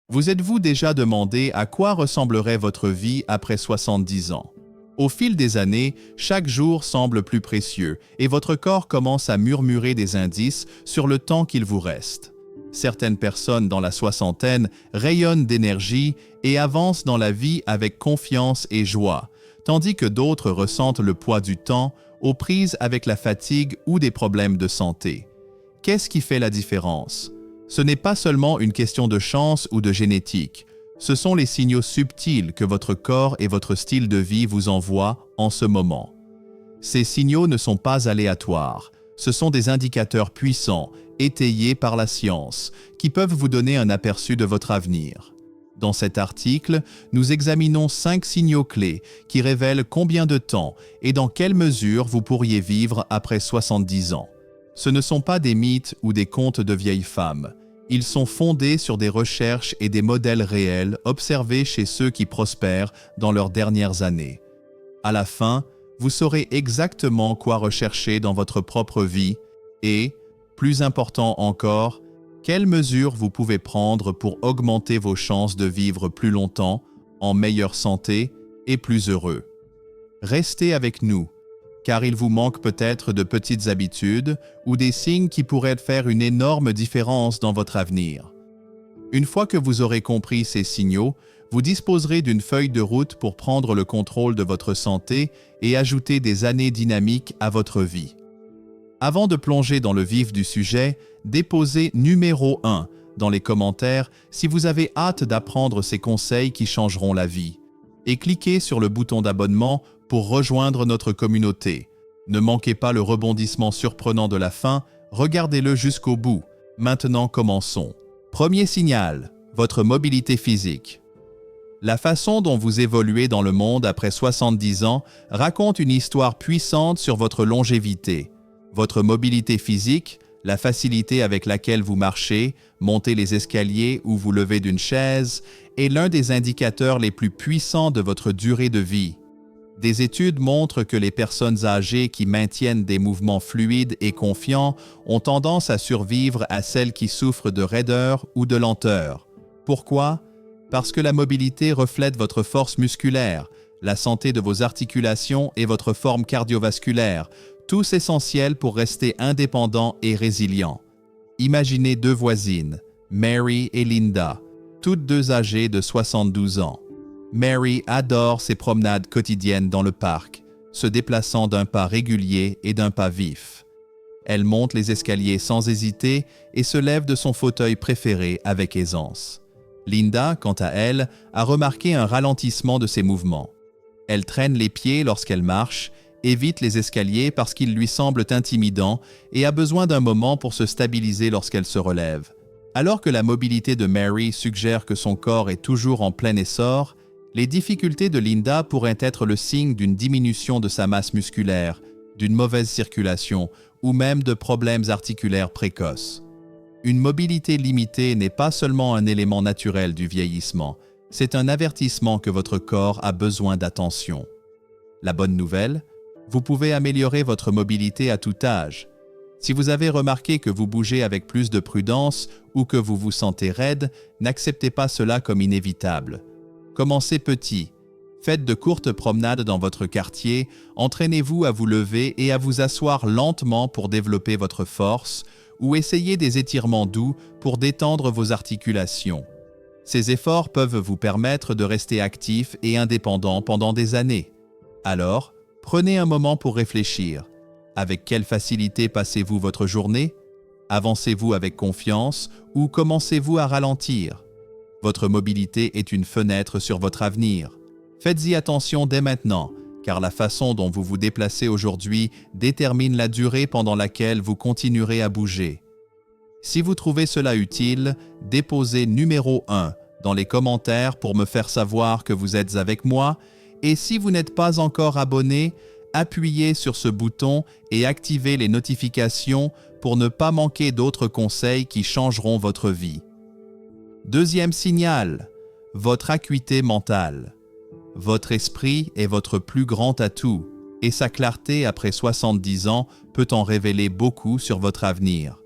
Vous êtes-vous déjà demandé à quoi ressemblerait votre vie après 70 ans? Au fil des années, chaque jour semble plus précieux et votre corps commence à murmurer des indices sur le temps qu'il vous reste. Certaines personnes dans la soixantaine rayonnent d'énergie et avancent dans la vie avec confiance et joie, tandis que d'autres ressentent le poids du temps, aux prises avec la fatigue ou des problèmes de santé. Qu'est-ce qui fait la différence? Ce n'est pas seulement une question de chance ou de génétique. Ce sont les signaux subtils que votre corps et votre style de vie vous envoient en ce moment. Ces signaux ne sont pas aléatoires. Ce sont des indicateurs puissants, étayés par la science, qui peuvent vous donner un aperçu de votre avenir. Dans cet article, nous examinons 5 signaux clés qui révèlent combien de temps et dans quelle mesure vous pourriez vivre après 70 ans. Ce ne sont pas des mythes ou des contes de vieilles femmes. Ils sont fondés sur des recherches et des modèles réels observés chez ceux qui prospèrent dans leurs dernières années. À la fin, vous saurez exactement quoi rechercher dans votre propre vie et, plus important encore, quelles mesures vous pouvez prendre pour augmenter vos chances de vivre plus longtemps, en meilleure santé et plus heureux. Restez avec nous, car il vous manque peut-être de petites habitudes ou des signes qui pourraient faire une énorme différence dans votre avenir. Une fois que vous aurez compris ces signaux, vous disposerez d'une feuille de route pour prendre le contrôle de votre santé et ajouter des années dynamiques à votre vie. Avant de plonger dans le vif du sujet, déposez numéro 1 dans les commentaires si vous avez hâte d'apprendre ces conseils qui changeront la vie. Et cliquez sur le bouton d'abonnement pour rejoindre notre communauté. Ne manquez pas le rebondissement surprenant de la fin, regardez-le jusqu'au bout. Maintenant, commençons. Premier signal, votre mobilité physique. La façon dont vous évoluez dans le monde après 70 ans raconte une histoire puissante sur votre longévité. Votre mobilité physique, la facilité avec laquelle vous marchez, montez les escaliers ou vous levez d'une chaise, est l'un des indicateurs les plus puissants de votre durée de vie. Des études montrent que les personnes âgées qui maintiennent des mouvements fluides et confiants ont tendance à survivre à celles qui souffrent de raideur ou de lenteur. Pourquoi? Parce que la mobilité reflète votre force musculaire, la santé de vos articulations et votre forme cardiovasculaire, tous essentiels pour rester indépendant et résilient. Imaginez 2 voisines, Mary et Linda, toutes 2 âgées de 72 ans. Mary adore ses promenades quotidiennes dans le parc, se déplaçant d'un pas régulier et d'un pas vif. Elle monte les escaliers sans hésiter et se lève de son fauteuil préféré avec aisance. Linda, quant à elle, a remarqué un ralentissement de ses mouvements. Elle traîne les pieds lorsqu'elle marche, évite les escaliers parce qu'ils lui semblent intimidants et a besoin d'un moment pour se stabiliser lorsqu'elle se relève. Alors que la mobilité de Mary suggère que son corps est toujours en plein essor, les difficultés de Linda pourraient être le signe d'une diminution de sa masse musculaire, d'une mauvaise circulation ou même de problèmes articulaires précoces. Une mobilité limitée n'est pas seulement un élément naturel du vieillissement, c'est un avertissement que votre corps a besoin d'attention. La bonne nouvelle, vous pouvez améliorer votre mobilité à tout âge. Si vous avez remarqué que vous bougez avec plus de prudence ou que vous vous sentez raide, n'acceptez pas cela comme inévitable. Commencez petit. Faites de courtes promenades dans votre quartier, entraînez-vous à vous lever et à vous asseoir lentement pour développer votre force ou essayez des étirements doux pour détendre vos articulations. Ces efforts peuvent vous permettre de rester actif et indépendant pendant des années. Alors, prenez un moment pour réfléchir. Avec quelle facilité passez-vous votre journée? Avancez-vous avec confiance ou commencez-vous à ralentir? Votre mobilité est une fenêtre sur votre avenir. Faites-y attention dès maintenant, car la façon dont vous vous déplacez aujourd'hui détermine la durée pendant laquelle vous continuerez à bouger. Si vous trouvez cela utile, déposez numéro 1 dans les commentaires pour me faire savoir que vous êtes avec moi, et si vous n'êtes pas encore abonné, appuyez sur ce bouton et activez les notifications pour ne pas manquer d'autres conseils qui changeront votre vie. Deuxième signal, votre acuité mentale. Votre esprit est votre plus grand atout, et sa clarté après 70 ans peut en révéler beaucoup sur votre avenir.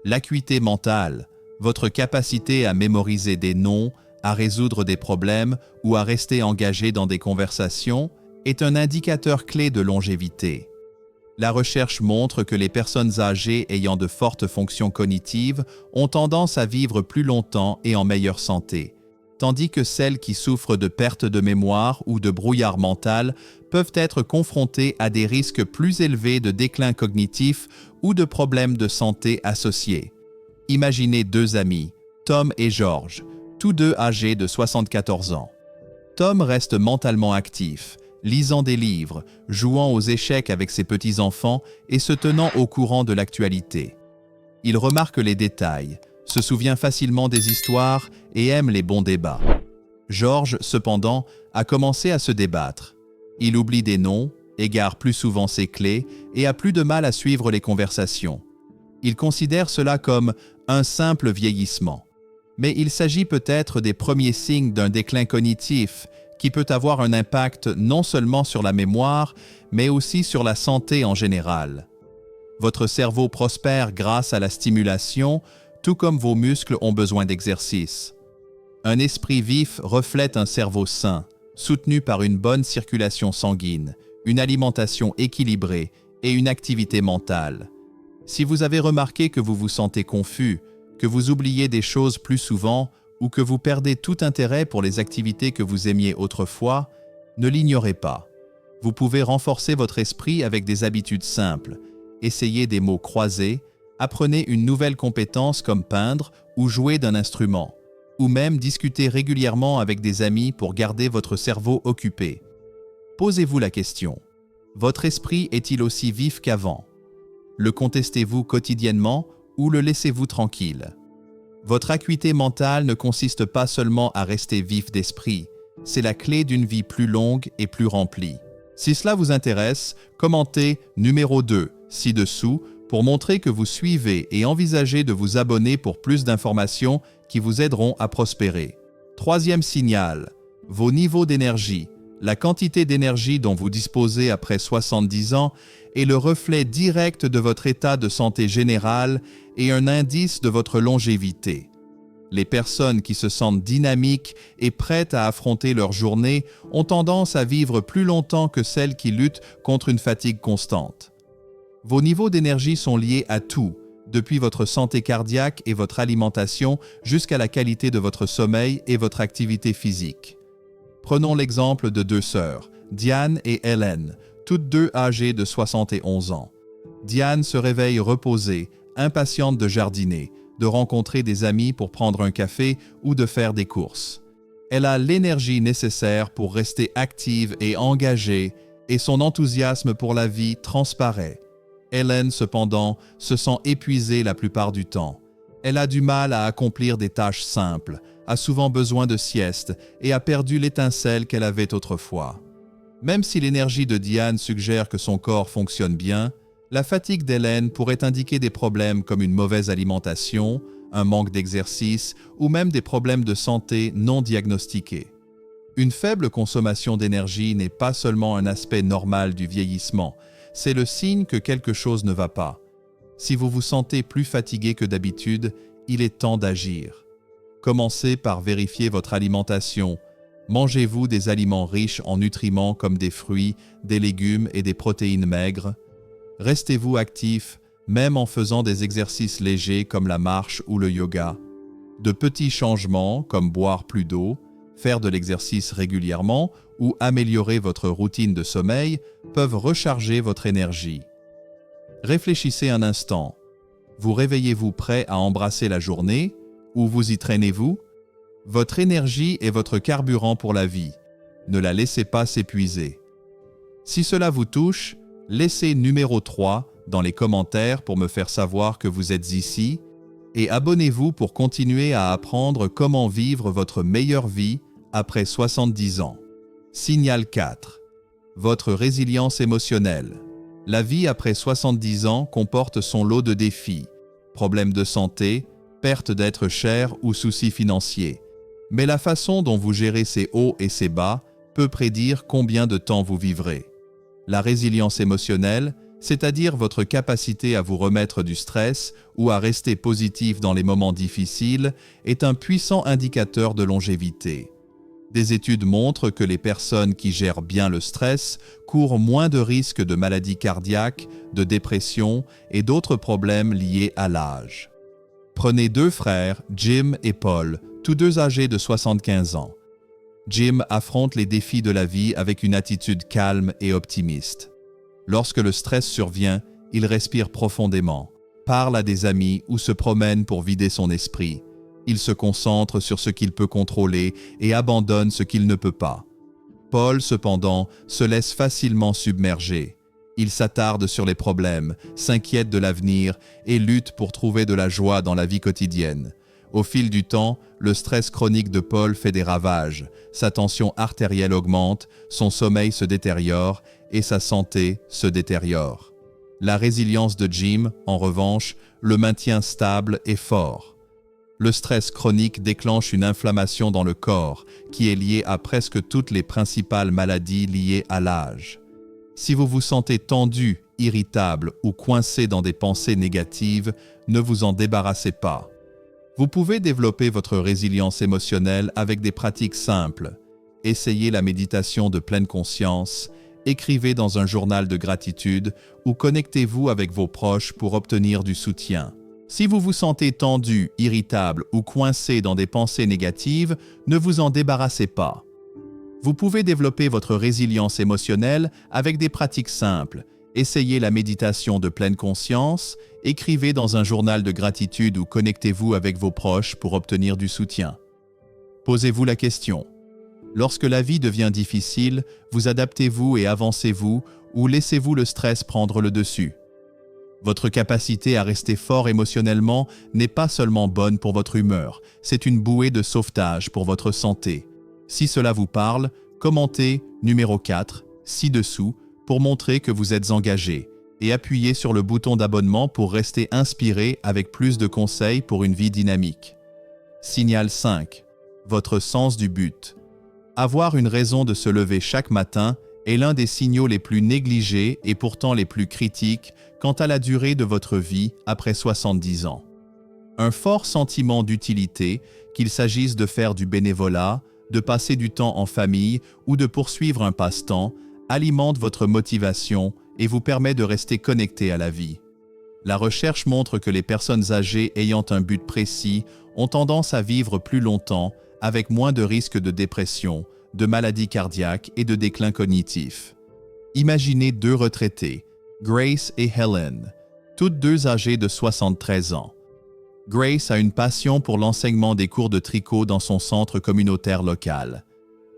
L'acuité mentale, Votre capacité à mémoriser des noms, à résoudre des problèmes ou à rester engagé dans des conversations est un indicateur clé de longévité. La recherche montre que les personnes âgées ayant de fortes fonctions cognitives ont tendance à vivre plus longtemps et en meilleure santé, tandis que celles qui souffrent de perte de mémoire ou de brouillard mental peuvent être confrontées à des risques plus élevés de déclin cognitif ou de problèmes de santé associés. Imaginez deux amis, Tom et George, tous deux âgés de 74 ans. Tom reste mentalement actif, lisant des livres, jouant aux échecs avec ses petits-enfants et se tenant au courant de l'actualité. Il remarque les détails, se souvient facilement des histoires et aime les bons débats. George, cependant, a commencé à se débattre. Il oublie des noms, égare plus souvent ses clés et a plus de mal à suivre les conversations. Il considère cela comme un simple vieillissement. Mais il s'agit peut-être des premiers signes d'un déclin cognitif qui peut avoir un impact non seulement sur la mémoire, mais aussi sur la santé en général. Votre cerveau prospère grâce à la stimulation, tout comme vos muscles ont besoin d'exercice. Un esprit vif reflète un cerveau sain, soutenu par une bonne circulation sanguine, une alimentation équilibrée et une activité mentale. Si vous avez remarqué que vous vous sentez confus, que vous oubliez des choses plus souvent ou que vous perdez tout intérêt pour les activités que vous aimiez autrefois, ne l'ignorez pas. Vous pouvez renforcer votre esprit avec des habitudes simples. Essayez des mots croisés, apprenez une nouvelle compétence comme peindre ou jouer d'un instrument, ou même discuter régulièrement avec des amis pour garder votre cerveau occupé. Posez-vous la question, votre esprit est-il aussi vif qu'avant? Le contestez-vous quotidiennement ou le laissez-vous tranquille? Votre acuité mentale ne consiste pas seulement à rester vif d'esprit, c'est la clé d'une vie plus longue et plus remplie. Si cela vous intéresse, commentez numéro 2 ci-dessous pour montrer que vous suivez et envisagez de vous abonner pour plus d'informations qui vous aideront à prospérer. Troisième signal, vos niveaux d'énergie. La quantité d'énergie dont vous disposez après 70 ans est le reflet direct de votre état de santé général et un indice de votre longévité. Les personnes qui se sentent dynamiques et prêtes à affronter leur journée ont tendance à vivre plus longtemps que celles qui luttent contre une fatigue constante. Vos niveaux d'énergie sont liés à tout, depuis votre santé cardiaque et votre alimentation jusqu'à la qualité de votre sommeil et votre activité physique. Prenons l'exemple de deux sœurs, Diane et Hélène, toutes deux âgées de 71 ans. Diane se réveille reposée, impatiente de jardiner, de rencontrer des amis pour prendre un café ou de faire des courses. Elle a l'énergie nécessaire pour rester active et engagée et son enthousiasme pour la vie transparaît. Hélène, cependant, se sent épuisée la plupart du temps. Elle a du mal à accomplir des tâches simples, a souvent besoin de sieste et a perdu l'étincelle qu'elle avait autrefois. Même si l'énergie de Diane suggère que son corps fonctionne bien, la fatigue d'Hélène pourrait indiquer des problèmes comme une mauvaise alimentation, un manque d'exercice ou même des problèmes de santé non diagnostiqués. Une faible consommation d'énergie n'est pas seulement un aspect normal du vieillissement, c'est le signe que quelque chose ne va pas. Si vous vous sentez plus fatigué que d'habitude, il est temps d'agir. Commencez par vérifier votre alimentation. Mangez-vous des aliments riches en nutriments comme des fruits, des légumes et des protéines maigres? Restez-vous actif, même en faisant des exercices légers comme la marche ou le yoga. De petits changements comme boire plus d'eau, faire de l'exercice régulièrement ou améliorer votre routine de sommeil peuvent recharger votre énergie. Réfléchissez un instant. Vous réveillez-vous prêt à embrasser la journée ou vous y traînez-vous? Votre énergie est votre carburant pour la vie. Ne la laissez pas s'épuiser. Si cela vous touche, laissez numéro 3 dans les commentaires pour me faire savoir que vous êtes ici et abonnez-vous pour continuer à apprendre comment vivre votre meilleure vie après 70 ans. Signal 4. Votre résilience émotionnelle. La vie après 70 ans comporte son lot de défis, problèmes de santé, perte d'être cher ou soucis financiers. Mais la façon dont vous gérez ces hauts et ces bas peut prédire combien de temps vous vivrez. La résilience émotionnelle, c'est-à-dire votre capacité à vous remettre du stress ou à rester positif dans les moments difficiles, est un puissant indicateur de longévité. Des études montrent que les personnes qui gèrent bien le stress courent moins de risques de maladies cardiaques, de dépression et d'autres problèmes liés à l'âge. Prenez deux frères, Jim et Paul, tous deux âgés de 75 ans. Jim affronte les défis de la vie avec une attitude calme et optimiste. Lorsque le stress survient, il respire profondément, parle à des amis ou se promène pour vider son esprit. Il se concentre sur ce qu'il peut contrôler et abandonne ce qu'il ne peut pas. Paul, cependant, se laisse facilement submerger. Il s'attarde sur les problèmes, s'inquiète de l'avenir et lutte pour trouver de la joie dans la vie quotidienne. Au fil du temps, le stress chronique de Paul fait des ravages. Sa tension artérielle augmente, son sommeil se détériore et sa santé se détériore. La résilience de Jim, en revanche, le maintient stable et fort. Le stress chronique déclenche une inflammation dans le corps qui est liée à presque toutes les principales maladies liées à l'âge. Si vous vous sentez tendu, irritable ou coincé dans des pensées négatives, ne vous en débarrassez pas. Vous pouvez développer votre résilience émotionnelle avec des pratiques simples. Essayez la méditation de pleine conscience, écrivez dans un journal de gratitude ou connectez-vous avec vos proches pour obtenir du soutien. Si vous vous sentez tendu, irritable ou coincé dans des pensées négatives, ne vous en débarrassez pas. Vous pouvez développer votre résilience émotionnelle avec des pratiques simples. Essayez la méditation de pleine conscience, écrivez dans un journal de gratitude ou connectez-vous avec vos proches pour obtenir du soutien. Posez-vous la question. Lorsque la vie devient difficile, vous adaptez-vous et avancez-vous ou laissez-vous le stress prendre le dessus? Votre capacité à rester fort émotionnellement n'est pas seulement bonne pour votre humeur, c'est une bouée de sauvetage pour votre santé. Si cela vous parle, commentez numéro 4, ci-dessous, pour montrer que vous êtes engagé, et appuyez sur le bouton d'abonnement pour rester inspiré avec plus de conseils pour une vie dynamique. Signal 5. Votre sens du but. Avoir une raison de se lever chaque matin est l'un des signaux les plus négligés et pourtant les plus critiques quant à la durée de votre vie après 70 ans. Un fort sentiment d'utilité, qu'il s'agisse de faire du bénévolat, de passer du temps en famille ou de poursuivre un passe-temps, alimente votre motivation et vous permet de rester connecté à la vie. La recherche montre que les personnes âgées ayant un but précis ont tendance à vivre plus longtemps avec moins de risques de dépression, de maladies cardiaques et de déclin cognitif. Imaginez deux retraités, Grace et Helen, toutes deux âgées de 73 ans. Grace a une passion pour l'enseignement des cours de tricot dans son centre communautaire local.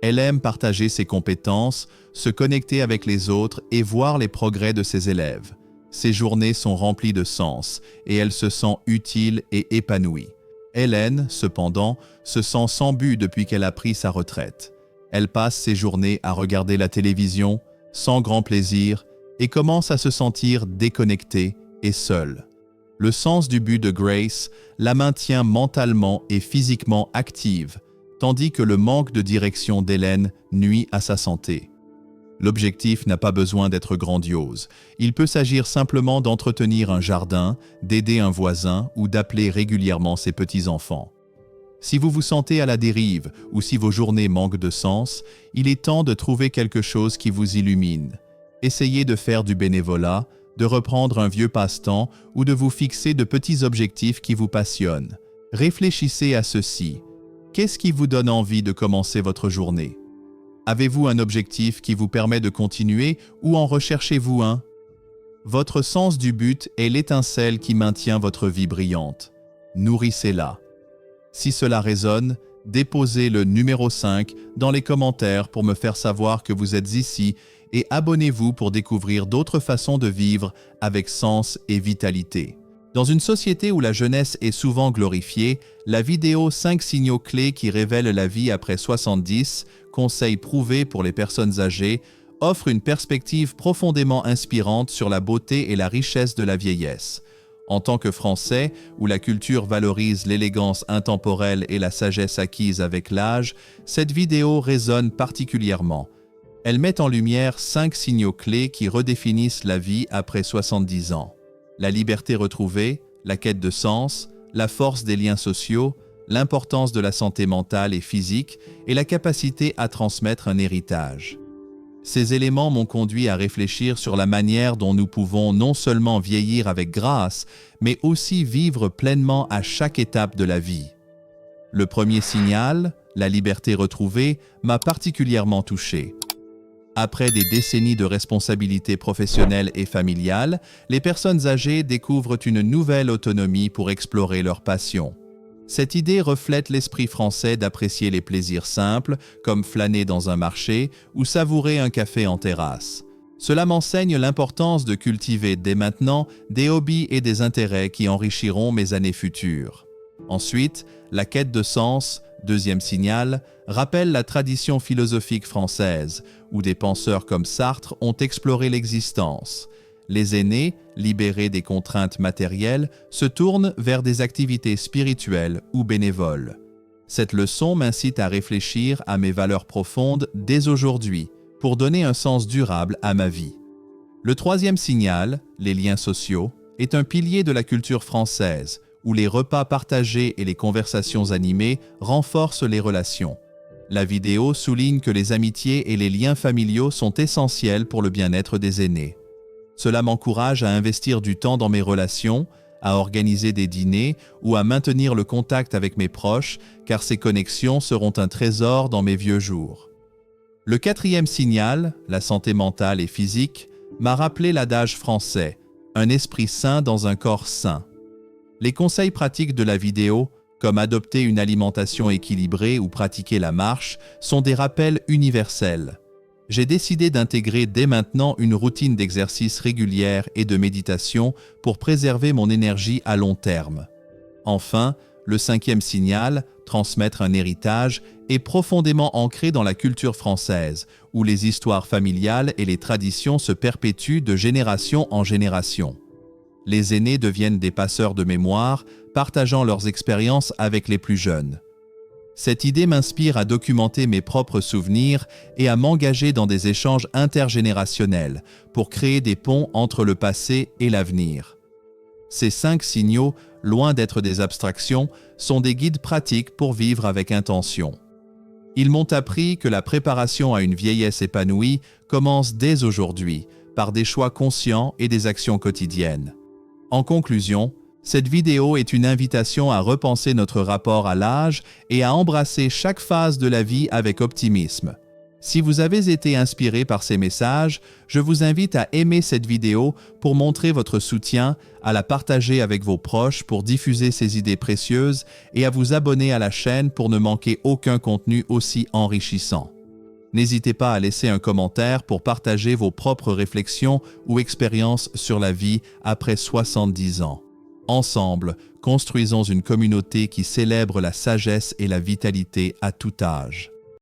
Elle aime partager ses compétences, se connecter avec les autres et voir les progrès de ses élèves. Ses journées sont remplies de sens et elle se sent utile et épanouie. Helen, cependant, se sent sans but depuis qu'elle a pris sa retraite. Elle passe ses journées à regarder la télévision, sans grand plaisir, et commence à se sentir déconnectée et seule. Le sens du but de Grace la maintient mentalement et physiquement active, tandis que le manque de direction d'Hélène nuit à sa santé. L'objectif n'a pas besoin d'être grandiose. Il peut s'agir simplement d'entretenir un jardin, d'aider un voisin ou d'appeler régulièrement ses petits-enfants. Si vous vous sentez à la dérive ou si vos journées manquent de sens, il est temps de trouver quelque chose qui vous illumine. Essayez de faire du bénévolat, de reprendre un vieux passe-temps ou de vous fixer de petits objectifs qui vous passionnent. Réfléchissez à ceci. Qu'est-ce qui vous donne envie de commencer votre journée? Avez-vous un objectif qui vous permet de continuer ou en recherchez-vous un? Votre sens du but est l'étincelle qui maintient votre vie brillante. Nourrissez-la. Si cela résonne, déposez le numéro 5 dans les commentaires pour me faire savoir que vous êtes ici et abonnez-vous pour découvrir d'autres façons de vivre avec sens et vitalité. Dans une société où la jeunesse est souvent glorifiée, la vidéo 5 signaux clés qui révèlent la vie après 70, conseils prouvés pour les personnes âgées, offre une perspective profondément inspirante sur la beauté et la richesse de la vieillesse. En tant que Français, où la culture valorise l'élégance intemporelle et la sagesse acquise avec l'âge, cette vidéo résonne particulièrement. Elle met en lumière 5 signaux clés qui redéfinissent la vie après 70 ans. La liberté retrouvée, la quête de sens, la force des liens sociaux, l'importance de la santé mentale et physique et la capacité à transmettre un héritage. Ces éléments m'ont conduit à réfléchir sur la manière dont nous pouvons non seulement vieillir avec grâce, mais aussi vivre pleinement à chaque étape de la vie. Le premier signal, la liberté retrouvée, m'a particulièrement touché. Après des décennies de responsabilités professionnelles et familiales, les personnes âgées découvrent une nouvelle autonomie pour explorer leurs passions. Cette idée reflète l'esprit français d'apprécier les plaisirs simples, comme flâner dans un marché ou savourer un café en terrasse. Cela m'enseigne l'importance de cultiver dès maintenant des hobbies et des intérêts qui enrichiront mes années futures. Ensuite, la quête de sens, deuxième signal, rappelle la tradition philosophique française, où des penseurs comme Sartre ont exploré l'existence. Les aînés, libérés des contraintes matérielles, se tournent vers des activités spirituelles ou bénévoles. Cette leçon m'incite à réfléchir à mes valeurs profondes dès aujourd'hui, pour donner un sens durable à ma vie. Le troisième signal, les liens sociaux, est un pilier de la culture française, où les repas partagés et les conversations animées renforcent les relations. La vidéo souligne que les amitiés et les liens familiaux sont essentiels pour le bien-être des aînés. Cela m'encourage à investir du temps dans mes relations, à organiser des dîners ou à maintenir le contact avec mes proches, car ces connexions seront un trésor dans mes vieux jours. Le quatrième signal, la santé mentale et physique, m'a rappelé l'adage français « un esprit sain dans un corps sain ». Les conseils pratiques de la vidéo, comme adopter une alimentation équilibrée ou pratiquer la marche, sont des rappels universels. J'ai décidé d'intégrer dès maintenant une routine d'exercice régulière et de méditation pour préserver mon énergie à long terme. Enfin, le cinquième signal, transmettre un héritage, est profondément ancré dans la culture française, où les histoires familiales et les traditions se perpétuent de génération en génération. Les aînés deviennent des passeurs de mémoire, partageant leurs expériences avec les plus jeunes. Cette idée m'inspire à documenter mes propres souvenirs et à m'engager dans des échanges intergénérationnels pour créer des ponts entre le passé et l'avenir. Ces 5 signaux, loin d'être des abstractions, sont des guides pratiques pour vivre avec intention. Ils m'ont appris que la préparation à une vieillesse épanouie commence dès aujourd'hui, par des choix conscients et des actions quotidiennes. En conclusion, cette vidéo est une invitation à repenser notre rapport à l'âge et à embrasser chaque phase de la vie avec optimisme. Si vous avez été inspiré par ces messages, je vous invite à aimer cette vidéo pour montrer votre soutien, à la partager avec vos proches pour diffuser ces idées précieuses et à vous abonner à la chaîne pour ne manquer aucun contenu aussi enrichissant. N'hésitez pas à laisser un commentaire pour partager vos propres réflexions ou expériences sur la vie après 70 ans. Ensemble, construisons une communauté qui célèbre la sagesse et la vitalité à tout âge.